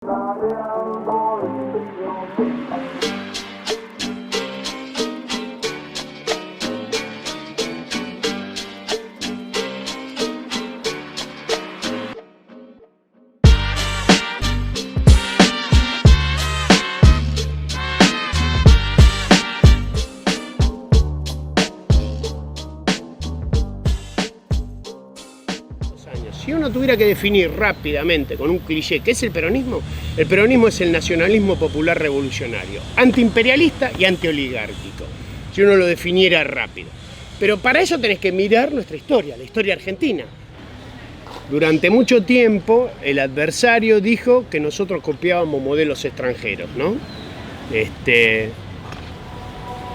Si uno tuviera que definir rápidamente con un cliché qué es el peronismo es el nacionalismo popular revolucionario, antiimperialista y antioligárquico, si uno lo definiera rápido. Pero para eso tenés que mirar nuestra historia, la historia argentina. Durante mucho tiempo el adversario dijo que nosotros copiábamos modelos extranjeros, ¿no?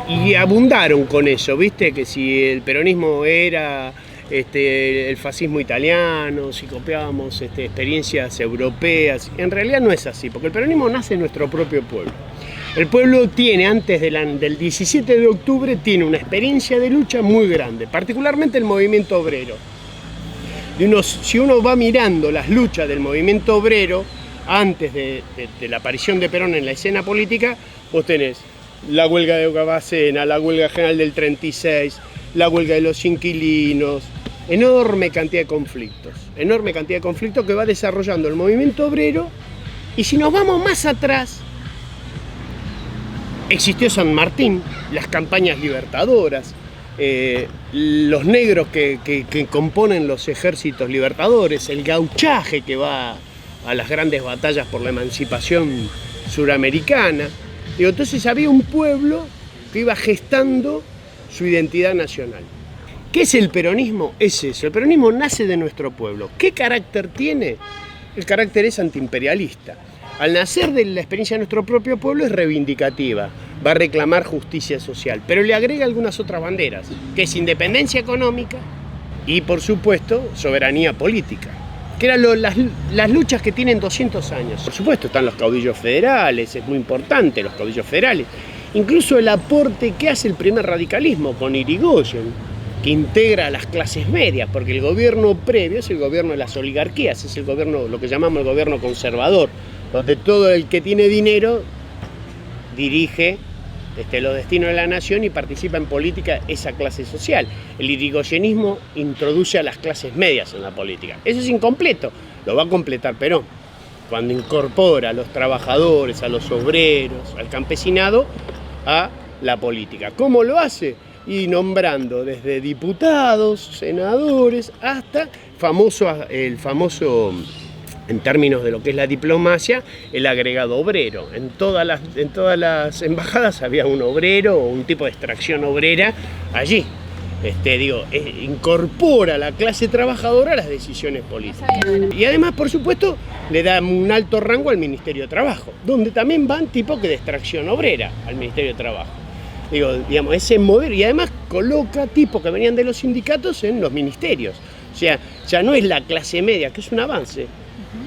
Y abundaron con eso, ¿viste? Que si el peronismo era el fascismo italiano, si copiábamos experiencias europeas. En realidad no es así, porque el peronismo nace en nuestro propio pueblo. El pueblo tiene, antes del 17 de octubre, tiene una experiencia de lucha muy grande, particularmente el movimiento obrero. Si uno va mirando las luchas del movimiento obrero, antes de la aparición de Perón en la escena política, vos tenés la huelga de Ocabacena, la huelga general del 36, la huelga de los inquilinos, enorme cantidad de conflictos que va desarrollando el movimiento obrero. Y si nos vamos más atrás, existió San Martín, las campañas libertadoras, los negros que componen los ejércitos libertadores, el gauchaje que va a las grandes batallas por la emancipación suramericana. Entonces había un pueblo que iba gestando su identidad nacional. ¿Qué es el peronismo? Es eso, el peronismo nace de nuestro pueblo. ¿Qué carácter tiene? El carácter es antiimperialista. Al nacer de la experiencia de nuestro propio pueblo es reivindicativa, va a reclamar justicia social, pero le agrega algunas otras banderas, que es independencia económica y, por supuesto, soberanía política, que eran las luchas que tienen 200 años. Por supuesto, están los caudillos federales, es muy importante los caudillos federales, incluso el aporte que hace el primer radicalismo con Irigoyen, que integra a las clases medias, porque el gobierno previo es el gobierno de las oligarquías, es el gobierno, lo que llamamos el gobierno conservador, donde todo el que tiene dinero dirige los destinos de la nación y participa en política esa clase social. El irigoyenismo introduce a las clases medias en la política. Eso es incompleto, lo va a completar Perón, cuando incorpora a los trabajadores, a los obreros, al campesinado a la política. ¿Cómo lo hace? Y nombrando desde diputados, senadores, hasta el famoso, en términos de lo que es la diplomacia, el agregado obrero. En todas las embajadas había un obrero o un tipo de extracción obrera allí. Incorpora a la clase trabajadora a las decisiones políticas. Y además, por supuesto, le da un alto rango al Ministerio de Trabajo, donde también van tipos de extracción obrera al Ministerio de Trabajo. Ese modelo, y además coloca tipos que venían de los sindicatos en los ministerios. O sea, ya no es la clase media, que es un avance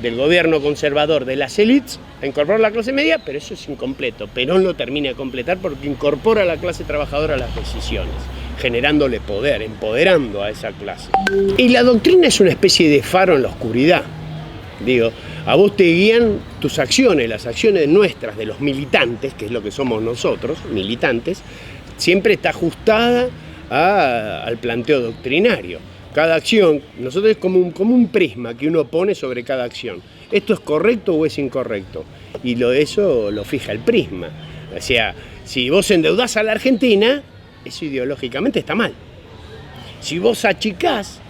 del gobierno conservador de las élites a incorporar la clase media, pero eso es incompleto. Perón lo termina de completar porque incorpora a la clase trabajadora a las decisiones, generándole poder, empoderando a esa clase. Y la doctrina es una especie de faro en la oscuridad. A vos te guían tus acciones, las acciones nuestras, de los militantes, que es lo que somos nosotros, militantes, siempre está ajustada al planteo doctrinario. Cada acción, nosotros es como un prisma que uno pone sobre cada acción. ¿Esto es correcto o es incorrecto? Y eso lo fija el prisma. O sea, si vos endeudás a la Argentina, eso ideológicamente está mal. Si vos achicás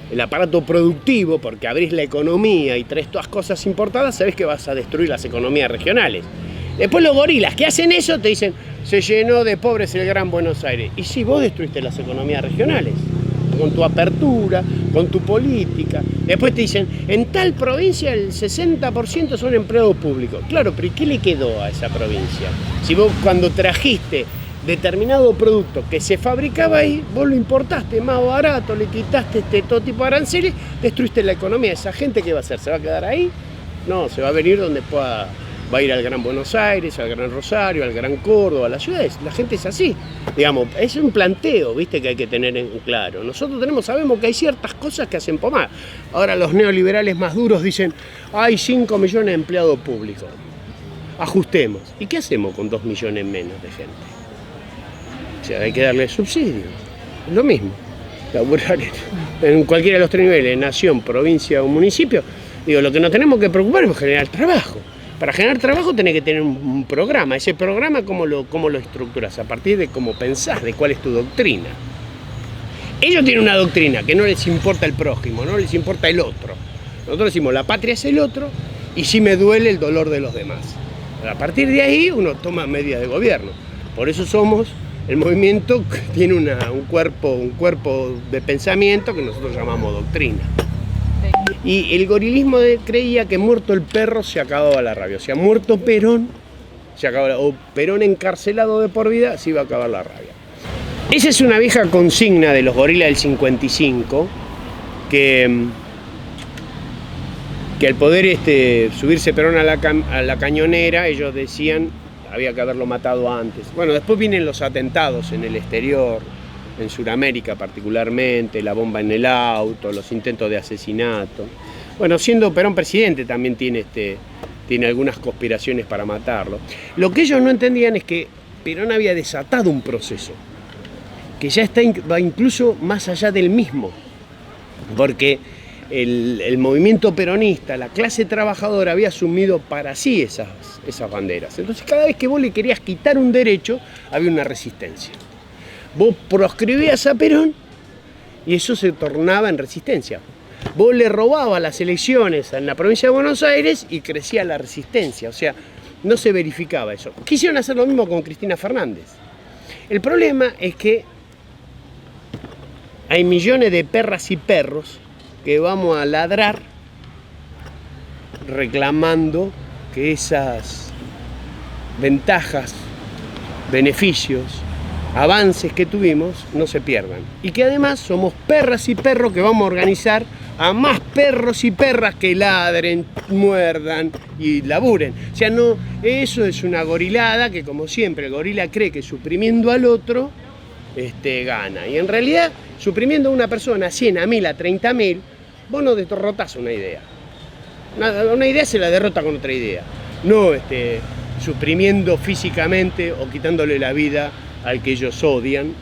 el aparato productivo porque abrís la economía y traes todas cosas importadas, sabés que vas a destruir las economías regionales. Después los gorilas que hacen eso te dicen, se llenó de pobres el Gran Buenos Aires. Y sí, vos destruiste las economías regionales, con tu apertura, con tu política. Después te dicen, en tal provincia el 60% son empleados públicos. Claro, pero ¿y qué le quedó a esa provincia? Si vos cuando trajiste determinado producto que se fabricaba ahí, vos lo importaste más barato, le quitaste todo tipo de aranceles, destruiste la economía. ¿Esa gente qué va a hacer? ¿Se va a quedar ahí? No, se va a venir donde pueda. Va a ir al Gran Buenos Aires, al Gran Rosario, al Gran Córdoba, a las ciudades. La gente es así. Es un planteo, ¿viste? Que hay que tener en claro. Nosotros sabemos que hay ciertas cosas que hacen pomar. Ahora los neoliberales más duros dicen, hay 5 millones de empleados públicos. Ajustemos. ¿Y qué hacemos con 2 millones menos de gente? O sea, hay que darle subsidio. Es lo mismo. Laburar en cualquiera de los 3 niveles, nación, provincia o municipio. Digo, lo que nos tenemos que preocupar es generar trabajo. Para generar trabajo tenés que tener un programa. Ese programa, ¿cómo lo estructuras? A partir de cómo pensás, de cuál es tu doctrina. Ellos tienen una doctrina que no les importa el prójimo, no les importa el otro. Nosotros decimos, la patria es el otro y sí me duele el dolor de los demás. A partir de ahí uno toma medidas de gobierno. Por eso somos el movimiento que tiene un cuerpo de pensamiento que nosotros llamamos doctrina. Y el gorilismo creía que muerto el perro se acababa la rabia. O sea, muerto Perón, se acababa, o Perón encarcelado de por vida, se iba a acabar la rabia. Esa es una vieja consigna de los gorilas del 55, que al poder subirse Perón a la cañonera, ellos decían había que haberlo matado antes. Bueno, después vienen los atentados en el exterior, en Sudamérica particularmente, la bomba en el auto, los intentos de asesinato. Bueno, siendo Perón presidente también tiene algunas conspiraciones para matarlo. Lo que ellos no entendían es que Perón había desatado un proceso que ya va incluso más allá del mismo, porque el movimiento peronista, la clase trabajadora había asumido para sí esas banderas. Entonces cada vez que vos le querías quitar un derecho, había una resistencia. Vos proscribías a Perón y eso se tornaba en resistencia. Vos le robabas las elecciones en la provincia de Buenos Aires y crecía la resistencia. O sea, no se verificaba eso. Quisieron hacer lo mismo con Cristina Fernández. El problema es que hay millones de perras y perros que vamos a ladrar reclamando que esas ventajas, beneficios, avances que tuvimos no se pierdan. Y que además somos perras y perros que vamos a organizar a más perros y perras que ladren, muerdan y laburen. O sea, no, eso es una gorilada que, como siempre, el gorila cree que suprimiendo al otro gana. Y en realidad, suprimiendo a una persona, a 100, a 1000, a 30.000, vos no derrotás una idea. Una idea se la derrota con otra idea. No suprimiendo físicamente o quitándole la vida al que ellos odian,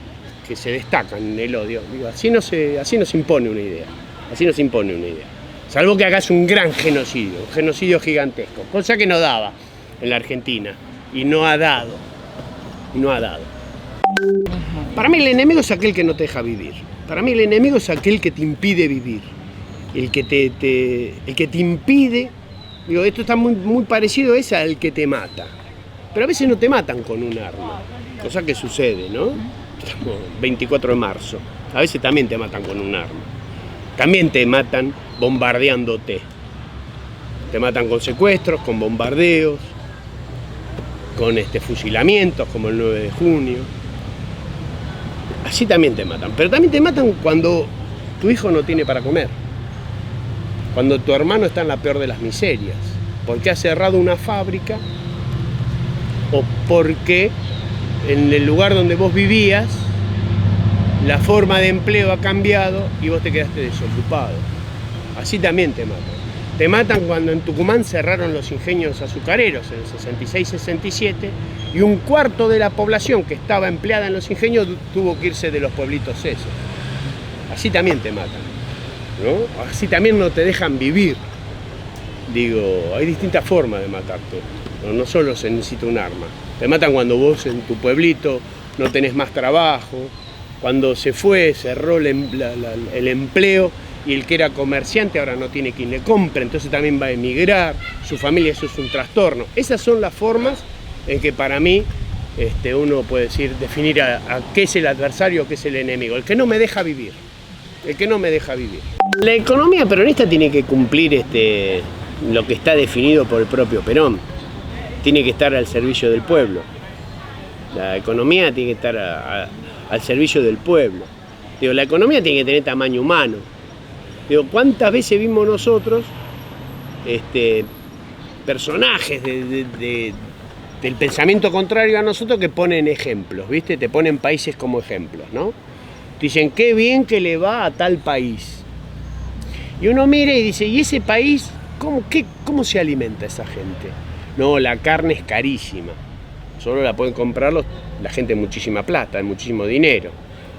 que se destacan en el odio. Digo, así no se impone una idea. Así no se impone una idea. Salvo que hagas un gran genocidio, un genocidio gigantesco, cosa que no daba en la Argentina. Y no ha dado. Para mí el enemigo es aquel que no te deja vivir. Para mí el enemigo es aquel que te impide vivir. El que te impide. Digo, esto está muy parecido al que te mata. Pero a veces no te matan con un arma. Cosa que sucede, ¿no? Estamos 24 de marzo. A veces también te matan con un arma. También te matan bombardeándote. Te matan con secuestros, con bombardeos, con fusilamientos como el 9 de junio. Así también te matan. Pero también te matan cuando tu hijo no tiene para comer. Cuando tu hermano está en la peor de las miserias. Porque ha cerrado una fábrica o porque en el lugar donde vos vivías la forma de empleo ha cambiado y vos te quedaste desocupado. Así también te matan. Te matan cuando en Tucumán cerraron los ingenios azucareros en el 66-67 y un cuarto de la población que estaba empleada en los ingenios tuvo que irse de los pueblitos esos. Así también te matan, ¿no? Así también no te dejan vivir. Digo, hay distintas formas de matarte. No solo se necesita un arma. Te matan cuando vos en tu pueblito no tenés más trabajo, cuando cerró el empleo y el que era comerciante ahora no tiene quien le compre, entonces también va a emigrar, su familia, eso es un trastorno. Esas son las formas en que para mí uno puede definir a qué es el adversario, qué es el enemigo, el que no me deja vivir. El que no me deja vivir. La economía peronista tiene que cumplir lo que está definido por el propio Perón. Tiene que estar al servicio del pueblo. La economía tiene que estar al servicio del pueblo. Digo, la economía tiene que tener tamaño humano. Digo, ¿cuántas veces vimos nosotros personajes del pensamiento contrario a nosotros que ponen ejemplos, ¿viste? Te ponen países como ejemplos, ¿no? Dicen, qué bien que le va a tal país. Y uno mira y dice, ¿y ese país ¿Cómo se alimenta esa gente? No, la carne es carísima. Solo la pueden comprar la gente de muchísima plata, de muchísimo dinero.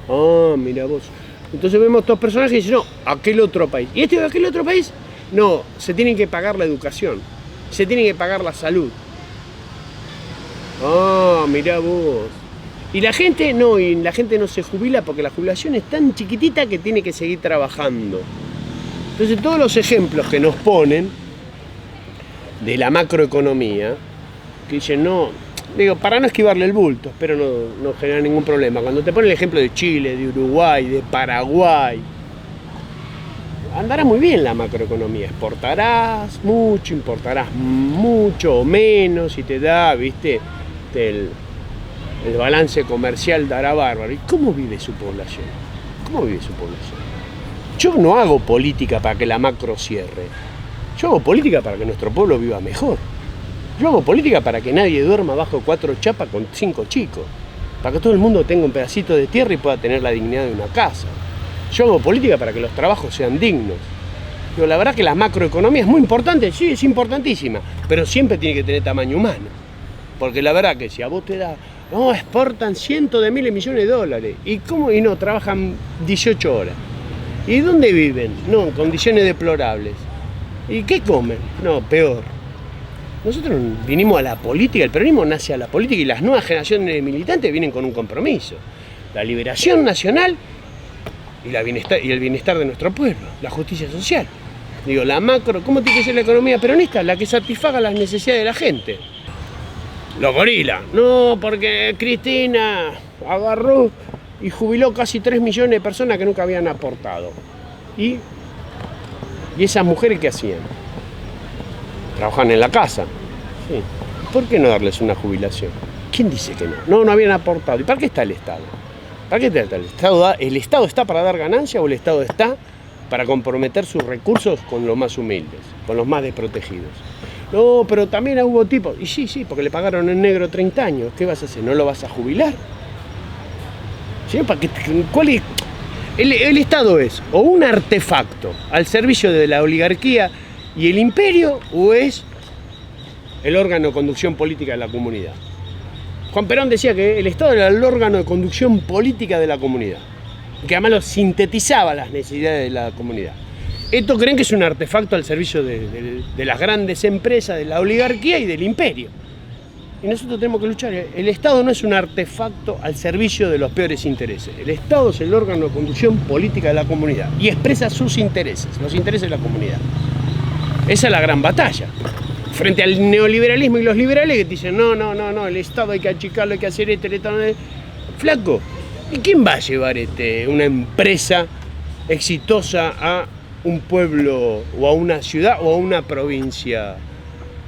Ah, mira vos. Entonces vemos estos personajes y dicen, no, aquel otro país. ¿Y aquel otro país? No, se tienen que pagar la educación. Se tiene que pagar la salud. Ah, mirá vos. Y la gente no se jubila porque la jubilación es tan chiquitita que tiene que seguir trabajando. Entonces todos los ejemplos que nos ponen de la macroeconomía, que dicen no, digo, para no esquivarle el bulto, espero no generar ningún problema. Cuando te ponen el ejemplo de Chile, de Uruguay, de Paraguay, andará muy bien la macroeconomía, exportarás mucho, importarás mucho o menos y te da, viste, el balance comercial dará bárbaro. ¿Y cómo vive su población? ¿Cómo vive su población? Yo no hago política para que la macro cierre. Yo hago política para que nuestro pueblo viva mejor. Yo hago política para que nadie duerma bajo 4 chapas con 5 chicos. Para que todo el mundo tenga un pedacito de tierra y pueda tener la dignidad de una casa. Yo hago política para que los trabajos sean dignos. Pero la verdad que la macroeconomía es muy importante, sí, es importantísima, pero siempre tiene que tener tamaño humano. Porque la verdad que si a vos te da, no, exportan cientos de miles de millones de dólares. ¿Y cómo? Y no, trabajan 18 horas. ¿Y dónde viven? No, en condiciones deplorables. ¿Y qué comen? No, peor. Nosotros vinimos a la política, el peronismo nace a la política y las nuevas generaciones de militantes vienen con un compromiso. La liberación nacional y el bienestar de nuestro pueblo, la justicia social. Digo, la macro, ¿cómo tiene que ser la economía peronista? La que satisfaga las necesidades de la gente. Los gorilas, no, porque Cristina agarró y jubiló casi 3 millones de personas que nunca habían aportado. ¿Y esas mujeres qué hacían? Trabajaban en la casa. Sí. ¿Por qué no darles una jubilación? ¿Quién dice que no? No habían aportado. ¿Y para qué está el Estado? ¿Para qué está el Estado? ¿El Estado está para dar ganancia o el Estado está para comprometer sus recursos con los más humildes, con los más desprotegidos? No, pero también hubo tipos. Y sí, porque le pagaron en negro 30 años. ¿Qué vas a hacer? ¿No lo vas a jubilar? ¿Sí? ¿Cuál es? El Estado es o un artefacto al servicio de la oligarquía y el imperio, o es el órgano de conducción política de la comunidad. Juan Perón decía que el Estado era el órgano de conducción política de la comunidad, que además lo sintetizaba las necesidades de la comunidad. Estos creen que es un artefacto al servicio de las grandes empresas, de la oligarquía y del imperio. Y nosotros tenemos que luchar. El Estado no es un artefacto al servicio de los peores intereses. El Estado es el órgano de conducción política de la comunidad y expresa sus intereses, los intereses de la comunidad. Esa es la gran batalla. Frente al neoliberalismo y los liberales que dicen, no, el Estado hay que achicarlo, hay que hacer esto, el Estado... Flaco, ¿y quién va a llevar una empresa exitosa a un pueblo o a una ciudad o a una provincia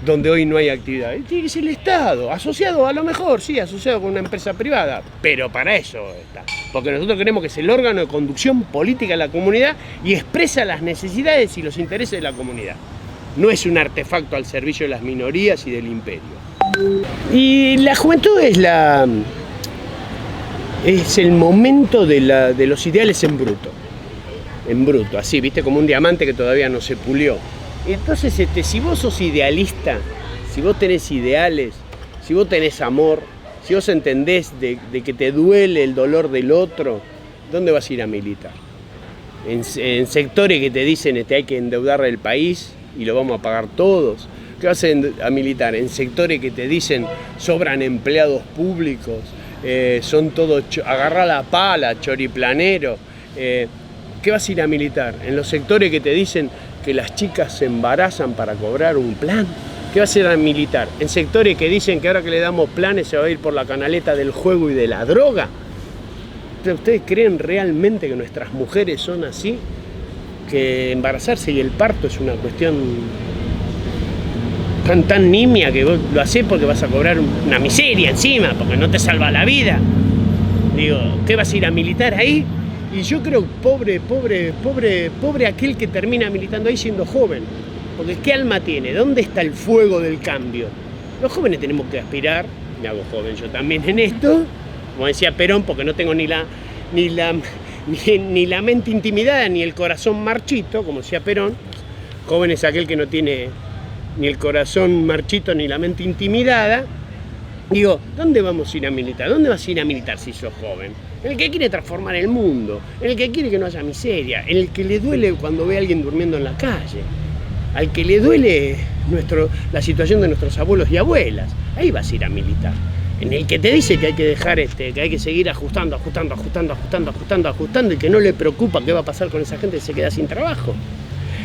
donde hoy no hay actividad? Es el Estado, asociado a lo mejor, sí, asociado con una empresa privada, pero para eso está. Porque nosotros creemos que es el órgano de conducción política de la comunidad y expresa las necesidades y los intereses de la comunidad. No es un artefacto al servicio de las minorías y del imperio. Y la juventud es el momento de los ideales en bruto, así, viste, como un diamante que todavía no se pulió. Entonces, si vos sos idealista, si vos tenés ideales, si vos tenés amor, si vos entendés de que te duele el dolor del otro, ¿dónde vas a ir a militar? En sectores que te dicen hay que endeudar el país y lo vamos a pagar todos. ¿Qué vas a militar? En sectores que te dicen sobran empleados públicos, son todos agarrá la pala, choriplanero. ¿Qué vas a ir a militar? En los sectores que te dicen que las chicas se embarazan para cobrar un plan. ¿Qué vas a ir a militar? En sectores que dicen que ahora que le damos planes se va a ir por la canaleta del juego y de la droga. ¿Ustedes creen realmente que nuestras mujeres son así? Que embarazarse y el parto es una cuestión tan nimia que vos lo hacés porque vas a cobrar una miseria encima, porque no te salva la vida. Digo, ¿qué vas a ir a militar ahí? Y yo creo, pobre aquel que termina militando ahí siendo joven. Porque ¿qué alma tiene? ¿Dónde está el fuego del cambio? Los jóvenes tenemos que aspirar, me hago joven yo también en esto, como decía Perón, porque no tengo ni la mente intimidada ni el corazón marchito, como decía Perón, Joven es aquel que no tiene ni el corazón marchito ni la mente intimidada. Digo, ¿dónde vamos a ir a militar? ¿Dónde vas a ir a militar si sos joven? En el que quiere transformar el mundo, en el que quiere que no haya miseria, en el que le duele cuando ve a alguien durmiendo en la calle, al que le duele la situación de nuestros abuelos y abuelas. Ahí vas a ir a militar. En el que te dice que hay que dejar que hay que seguir ajustando y que no le preocupa qué va a pasar con esa gente que se queda sin trabajo.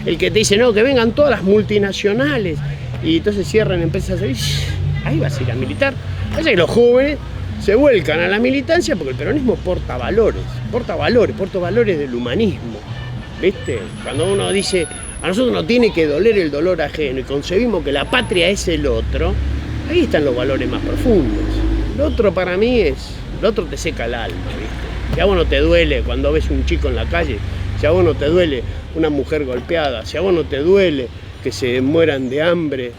El que te dice, no, que vengan todas las multinacionales y entonces cierran empresas. Ahí vas a ir a militar. Así que los jóvenes se vuelcan a la militancia porque el peronismo porta valores del humanismo. ¿Viste? Cuando uno dice, a nosotros nos tiene que doler el dolor ajeno y concebimos que la patria es el otro, ahí están los valores más profundos. Lo otro para mí lo otro te seca el alma, ¿viste? Si a vos no te duele cuando ves un chico en la calle, si a vos no te duele una mujer golpeada, si a vos no te duele que se mueran de hambre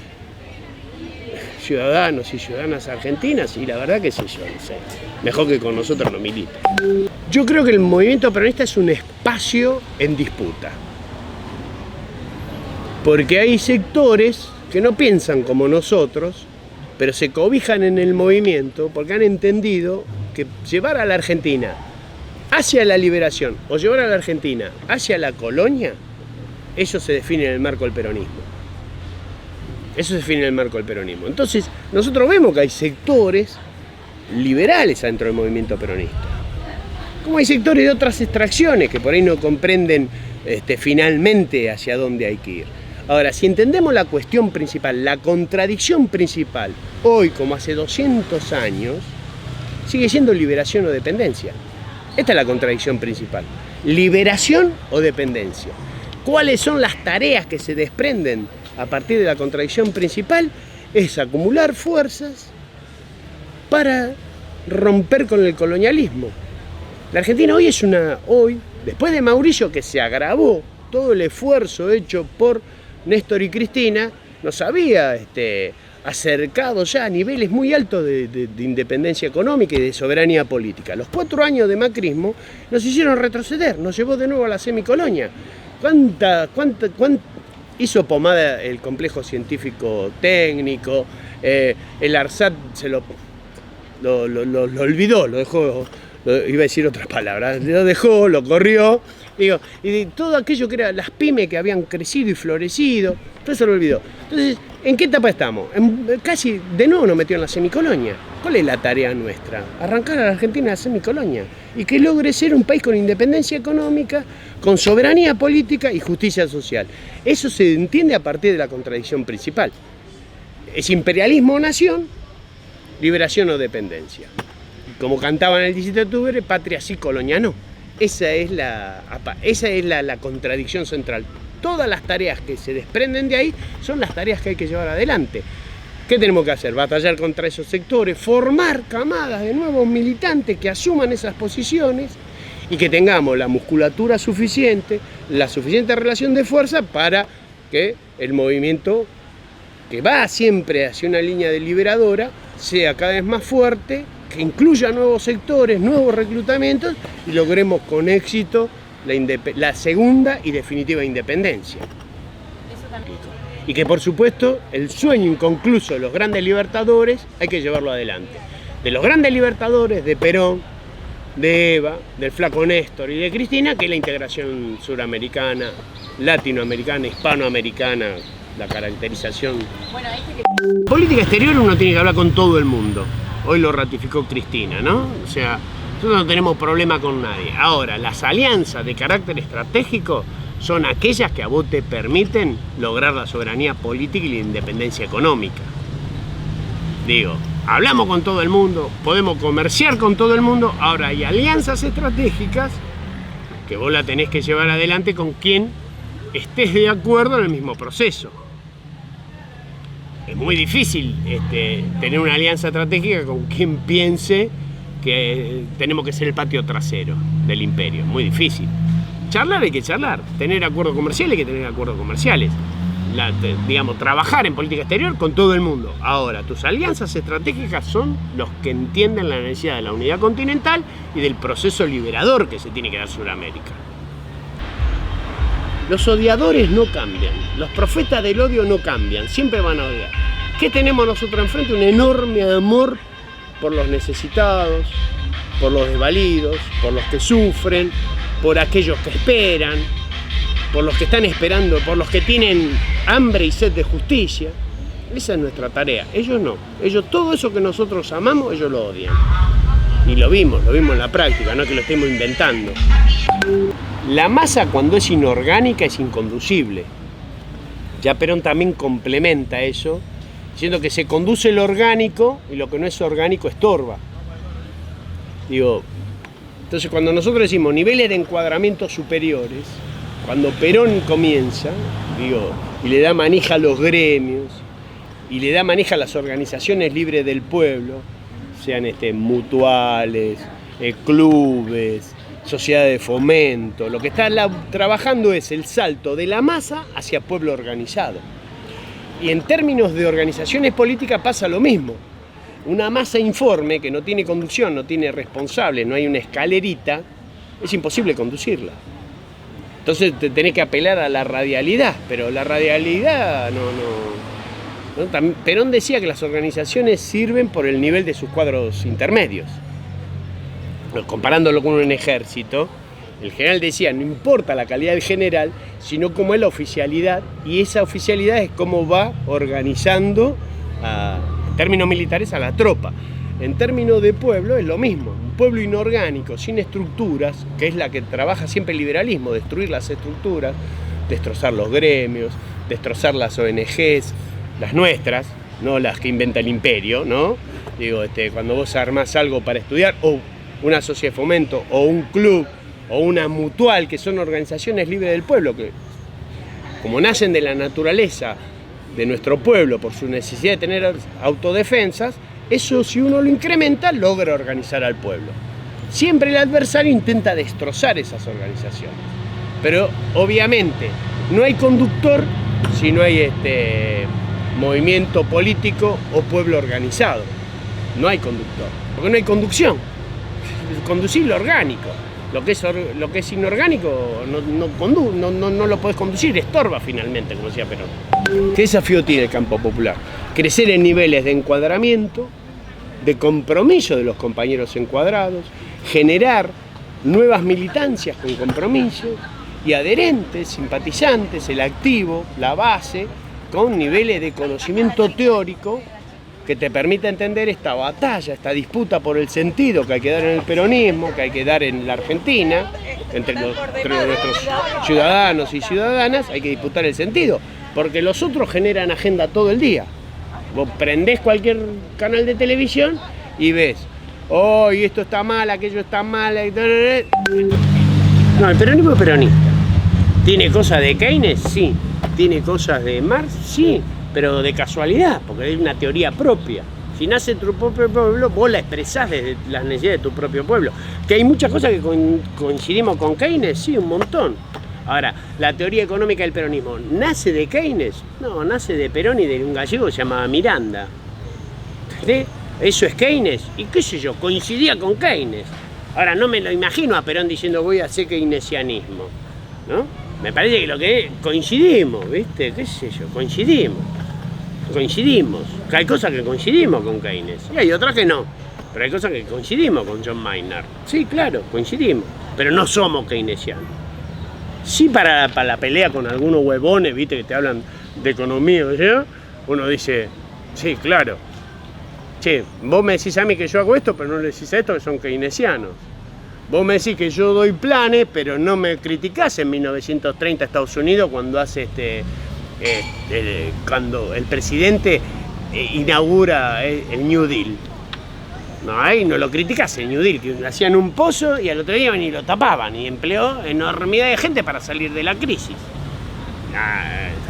ciudadanos y ciudadanas argentinas, y la verdad que sí, yo no sé, mejor que con nosotros no militen. Yo creo que el movimiento peronista es un espacio en disputa, porque hay sectores que no piensan como nosotros, pero se cobijan en el movimiento porque han entendido que llevar a la Argentina hacia la liberación o llevar a la Argentina hacia la colonia, eso se define en el marco del peronismo. Eso se define en el marco del peronismo. Entonces, nosotros vemos que hay sectores liberales dentro del movimiento peronista. Como hay sectores de otras extracciones que por ahí no comprenden finalmente hacia dónde hay que ir. Ahora, si entendemos la cuestión principal, la contradicción principal, hoy como hace 200 años, sigue siendo liberación o dependencia. Esta es la contradicción principal. Liberación o dependencia. ¿Cuáles son las tareas que se desprenden a partir de la contradicción principal? Es acumular fuerzas para romper con el colonialismo. La Argentina hoy después de Mauricio, que se agravó todo el esfuerzo hecho por Néstor y Cristina, nos había acercado ya a niveles muy altos de independencia económica y de soberanía política. Los 4 años de macrismo nos hicieron retroceder, nos llevó de nuevo a la semicolonia. ¿Cuánta hizo pomada el complejo científico técnico? El ARSAT se lo olvidó, lo dejó, iba a decir otras palabras, lo dejó, lo corrió. Digo, y de todo aquello que eran las pymes que habían crecido y florecido, todo eso lo olvidó. Entonces, ¿en qué etapa estamos? Casi de nuevo nos metió en la semicolonia. ¿Cuál es la tarea nuestra? Arrancar a la Argentina a la semicolonia y que logre ser un país con independencia económica, con soberanía política y justicia social. Eso se entiende a partir de la contradicción principal. Es imperialismo o nación, liberación o dependencia. Como cantaban el 17 de octubre, patria sí, colonia no. Esa es la contradicción central. Todas las tareas que se desprenden de ahí son las tareas que hay que llevar adelante. ¿Qué tenemos que hacer? Batallar contra esos sectores, formar camadas de nuevos militantes que asuman esas posiciones y que tengamos la musculatura suficiente, la suficiente relación de fuerza para que el movimiento, que va siempre hacia una línea deliberadora, sea cada vez más fuerte, que incluya nuevos sectores, nuevos reclutamientos y logremos con éxito la segunda y definitiva independencia. Y que por supuesto el sueño inconcluso de los grandes libertadores hay que llevarlo adelante. De los grandes libertadores, de Perón, de Eva, del flaco Néstor y de Cristina, que es la integración suramericana, latinoamericana, hispanoamericana, la caracterización. Bueno, política exterior uno tiene que hablar con todo el mundo. Hoy lo ratificó Cristina, ¿no? O sea, nosotros no tenemos problema con nadie. Ahora, las alianzas de carácter estratégico son aquellas que a vos te permiten lograr la soberanía política y la independencia económica. Digo, hablamos con todo el mundo, podemos comerciar con todo el mundo, ahora hay alianzas estratégicas que vos la tenés que llevar adelante con quien estés de acuerdo en el mismo proceso. Es muy difícil tener una alianza estratégica con quien piense que tenemos que ser el patio trasero del imperio. Muy difícil. Charlar hay que charlar. Tener acuerdos comerciales hay que tener acuerdos comerciales. Trabajar en política exterior con todo el mundo. Ahora, tus alianzas estratégicas son los que entienden la necesidad de la unidad continental y del proceso liberador que se tiene que dar Sudamérica. Los odiadores no cambian, los profetas del odio no cambian, siempre van a odiar. ¿Qué tenemos nosotros enfrente? Un enorme amor por los necesitados, por los desvalidos, por los que sufren, por aquellos que esperan, por los que están esperando, por los que tienen hambre y sed de justicia. Esa es nuestra tarea. Ellos no. Ellos, todo eso que nosotros amamos, ellos lo odian. Y lo vimos en la práctica, no que lo estemos inventando. La masa, cuando es inorgánica, es inconducible. Ya Perón también complementa eso, diciendo que se conduce lo orgánico y lo que no es orgánico estorba. Digo, entonces cuando nosotros decimos niveles de encuadramiento superiores, cuando Perón comienza, digo, y le da manija a los gremios, y le da manija a las organizaciones libres del pueblo, sean mutuales, clubes, sociedades de fomento, lo que está trabajando es el salto de la masa hacia pueblo organizado. Y en términos de organizaciones políticas pasa lo mismo. Una masa informe que no tiene conducción, no tiene responsable, no hay una escalerita, es imposible conducirla. Entonces te tenés que apelar a la radialidad, pero la radialidad no. Perón decía que las organizaciones sirven por el nivel de sus cuadros intermedios. Comparándolo con un ejército, el general decía, no importa la calidad del general, sino cómo es la oficialidad, y esa oficialidad es cómo va organizando, en términos militares, a la tropa. En términos de pueblo es lo mismo, un pueblo inorgánico, sin estructuras, que es la que trabaja siempre el liberalismo, destruir las estructuras, destrozar los gremios, destrozar las ONGs, las nuestras, no las que inventa el imperio, ¿no? Digo, cuando vos armás algo para estudiar, o una sociedad de fomento, o un club, o una mutual, que son organizaciones libres del pueblo, que como nacen de la naturaleza de nuestro pueblo por su necesidad de tener autodefensas, eso si uno lo incrementa, logra organizar al pueblo. Siempre el adversario intenta destrozar esas organizaciones, pero obviamente no hay conductor si no hay movimiento político o pueblo organizado. No hay conductor, porque no hay conducción. Conducir lo orgánico. Lo que es inorgánico no lo podés conducir, estorba finalmente, como decía Perón. ¿Qué desafío tiene el campo popular? Crecer en niveles de encuadramiento, de compromiso de los compañeros encuadrados, generar nuevas militancias con compromiso y adherentes, simpatizantes, el activo, la base, con niveles de conocimiento teórico que te permita entender esta batalla, esta disputa por el sentido que hay que dar en el peronismo, que hay que dar en la Argentina, entre nuestros ciudadanos y ciudadanas, hay que disputar el sentido, porque los otros generan agenda todo el día. Vos prendés cualquier canal de televisión y ves, y esto está mal, aquello está mal. No, el peronismo es peronista. ¿Tiene cosas de Keynes? Sí. ¿Tiene cosas de Marx? Sí, pero de casualidad, porque es una teoría propia. Si nace tu propio pueblo, vos la expresás desde las necesidades de tu propio pueblo. ¿Que hay muchas cosas que coincidimos con Keynes? Sí, un montón. Ahora, la teoría económica del peronismo, ¿nace de Keynes? No, nace de Perón y de un gallego que se llamaba Miranda. ¿Sí? Eso es Keynes, y qué sé yo, coincidía con Keynes. Ahora, no me lo imagino a Perón diciendo voy a hacer keynesianismo, ¿no? Me parece que lo que es, coincidimos, ¿viste? ¿Qué sé yo? Coincidimos. Que hay cosas que coincidimos con Keynes y hay otras que no. Pero hay cosas que coincidimos con John Maynard. Sí, claro, coincidimos. Pero no somos keynesianos. Sí, para la pelea con algunos huevones, ¿viste? Que te hablan de economía, ¿sí? Uno dice, sí, claro. Che, vos me decís a mí que yo hago esto, pero no le decís a esto que son keynesianos. Vos me decís que yo doy planes, pero no me criticás en 1930 Estados Unidos cuando hace cuando el presidente inaugura el New Deal. No, ahí no lo criticás el New Deal, que hacían un pozo y al otro día ni lo tapaban y empleó enormidad de gente para salir de la crisis.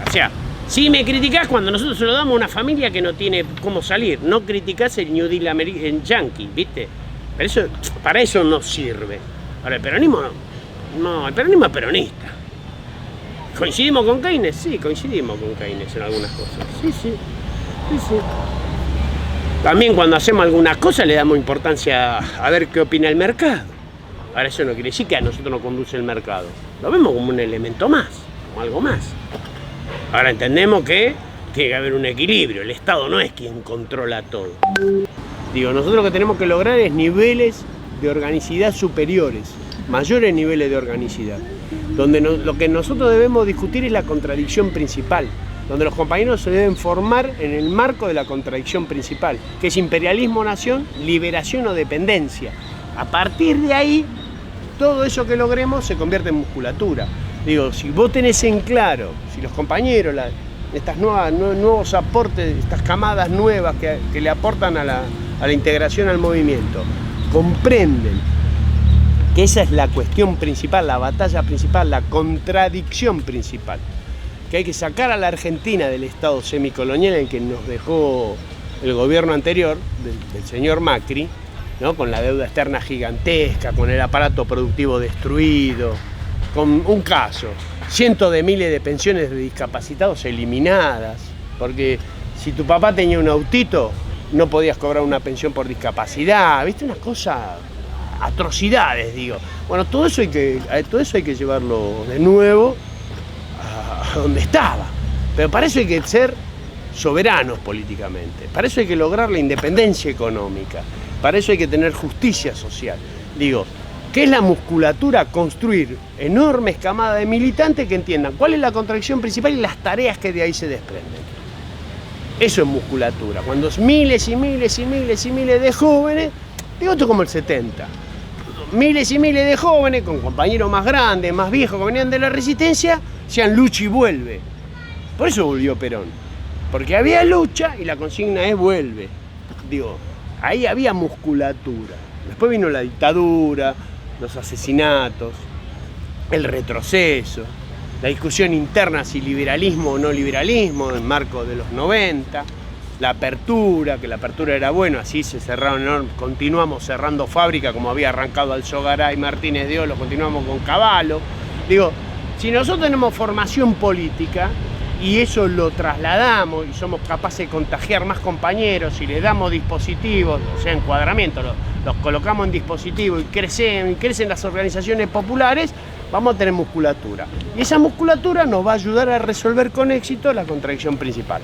O sea, sí me criticás cuando nosotros se lo damos a una familia que no tiene cómo salir. No criticás el New Deal en yankee, ¿viste? Pero eso, para eso no sirve. Ahora, el peronismo no, el peronismo es peronista. ¿Coincidimos con Keynes? Sí, coincidimos con Keynes en algunas cosas. Sí. También cuando hacemos algunas cosas le damos importancia a ver qué opina el mercado. Ahora eso no quiere decir que a nosotros nos conduce el mercado. Lo vemos como un elemento más. como algo más. Ahora entendemos que tiene que haber un equilibrio, el Estado no es quien controla todo. Digo, nosotros lo que tenemos que lograr es niveles de organicidad superiores, mayores niveles de organicidad, donde lo que nosotros debemos discutir es la contradicción principal, donde los compañeros se deben formar en el marco de la contradicción principal, que es imperialismo-nación, liberación o dependencia. A partir de ahí, todo eso que logremos se convierte en musculatura. Digo, si vos tenés en claro, si los compañeros, estas nuevos aportes, estas camadas nuevas que le aportan a la integración al movimiento, comprenden que esa es la cuestión principal, la batalla principal, la contradicción principal, que hay que sacar a la Argentina del estado semicolonial en que nos dejó el gobierno anterior, del señor Macri, ¿no? Con la deuda externa gigantesca, con el aparato productivo destruido, con un caso, cientos de miles de pensiones de discapacitados eliminadas, porque si tu papá tenía un autito, no podías cobrar una pensión por discapacidad, ¿viste? Una cosa, atrocidades, digo. Bueno, todo eso hay que llevarlo de nuevo a donde estaba, pero para eso hay que ser soberanos políticamente, para eso hay que lograr la independencia económica, para eso hay que tener justicia social. Digo, ¿qué es la musculatura? Construir enormes camadas de militantes que entiendan cuál es la contradicción principal y las tareas que de ahí se desprenden. Eso es musculatura. Cuando miles y miles y miles y miles de jóvenes, digo esto como el 70, miles y miles de jóvenes con compañeros más grandes, más viejos que venían de la resistencia, sean lucha y vuelve. Por eso volvió Perón. Porque había lucha y la consigna es vuelve. Digo, ahí había musculatura. Después vino la dictadura, los asesinatos, el retroceso, la discusión interna si liberalismo o no liberalismo en el marco de los 90, la apertura, que la apertura era bueno, así se cerraron, continuamos cerrando fábrica como había arrancado Alzogaray, Martínez de Olo, continuamos con Cavallo. Digo, si nosotros tenemos formación política y eso lo trasladamos y somos capaces de contagiar más compañeros y les damos dispositivos, o sea, encuadramiento, los colocamos en dispositivos y crecen las organizaciones populares, vamos a tener musculatura. Y esa musculatura nos va a ayudar a resolver con éxito la contradicción principal.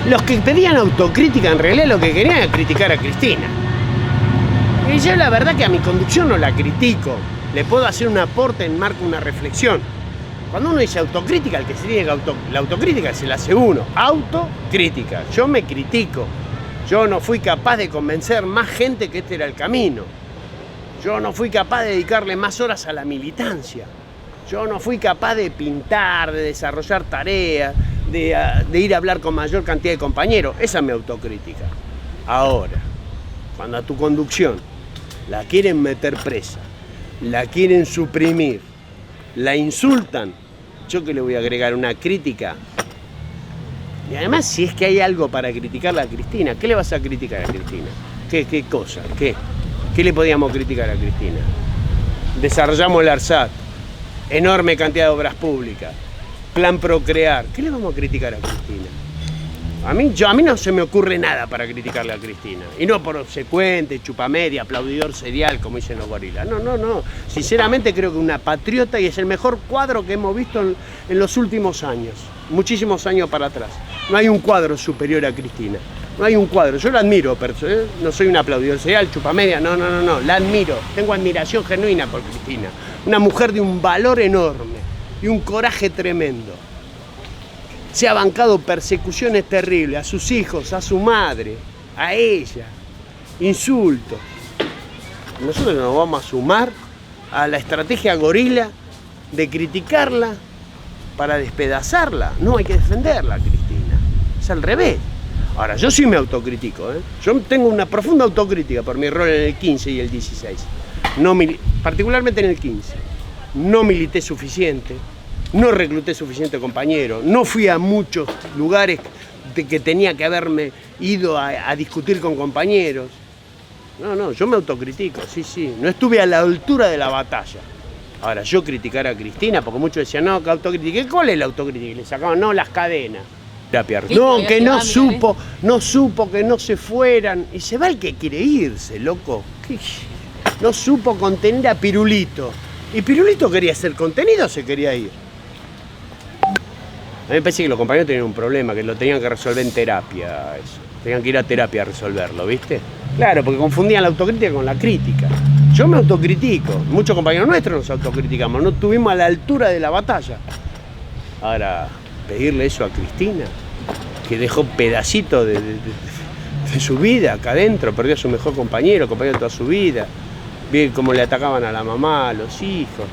Los que pedían autocrítica en realidad lo que querían era criticar a Cristina. Y yo la verdad que a mi conducción no la critico, le puedo hacer un aporte en marco una reflexión. Cuando uno dice autocrítica, el que se tiene la autocrítica se la hace uno. Autocrítica. Yo me critico. Yo no fui capaz de convencer más gente que este era el camino. Yo no fui capaz de dedicarle más horas a la militancia. Yo no fui capaz de pintar, de desarrollar tareas, de ir a hablar con mayor cantidad de compañeros. Esa es mi autocrítica. Ahora, cuando a tu conducción la quieren meter presa, la quieren suprimir, la insultan, yo que le voy a agregar una crítica. Y además, si es que hay algo para criticarle a Cristina, ¿qué le vas a criticar a Cristina? ¿Qué cosa? ¿Qué le podíamos criticar a Cristina? Desarrollamos el ARSAT, enorme cantidad de obras públicas, plan Procrear. ¿Qué le vamos a criticar a Cristina? A mí no se me ocurre nada para criticarle a Cristina. Y no por obsecuente, chupamedia, aplaudidor serial, como dicen los gorilas. No. Sinceramente creo que una patriota y es el mejor cuadro que hemos visto en los últimos años. Muchísimos años para atrás. No hay un cuadro superior a Cristina. No hay un cuadro. Yo la admiro, pero no soy un aplaudidor serial, chupamedia. No. La admiro. Tengo admiración genuina por Cristina. Una mujer de un valor enorme y un coraje tremendo. Se ha bancado persecuciones terribles a sus hijos, a su madre, a ella, insultos. Nosotros nos vamos a sumar a la estrategia gorila de criticarla para despedazarla. No, hay que defenderla, Cristina. Es al revés. Ahora, yo sí me autocritico, ¿eh? Yo tengo una profunda autocrítica por mi rol en el 15 y el 16. Particularmente en el 15. No milité suficiente. No recluté suficiente compañero, no fui a muchos lugares que tenía que haberme ido a discutir con compañeros. No, yo me autocritico, sí, no estuve a la altura de la batalla. Ahora, yo criticar a Cristina, porque muchos decían, no, que autocritiqué. ¿Cuál es la autocrítica? Le sacaban, no, las cadenas. No, que no supo que no se fueran. Y se va el que quiere irse, loco. No supo contener a Pirulito. ¿Y Pirulito quería ser contenido o se quería ir? mí me parece que los compañeros tenían un problema, que lo tenían que resolver en terapia, eso. Tenían que ir a terapia a resolverlo, ¿viste? Claro, porque confundían la autocrítica con la crítica. Yo me autocritico, muchos compañeros nuestros nos autocriticamos, no estuvimos a la altura de la batalla. Ahora, pedirle eso a Cristina, que dejó pedacitos de su vida acá adentro, perdió a su mejor compañero de toda su vida, vi cómo le atacaban a la mamá, a los hijos.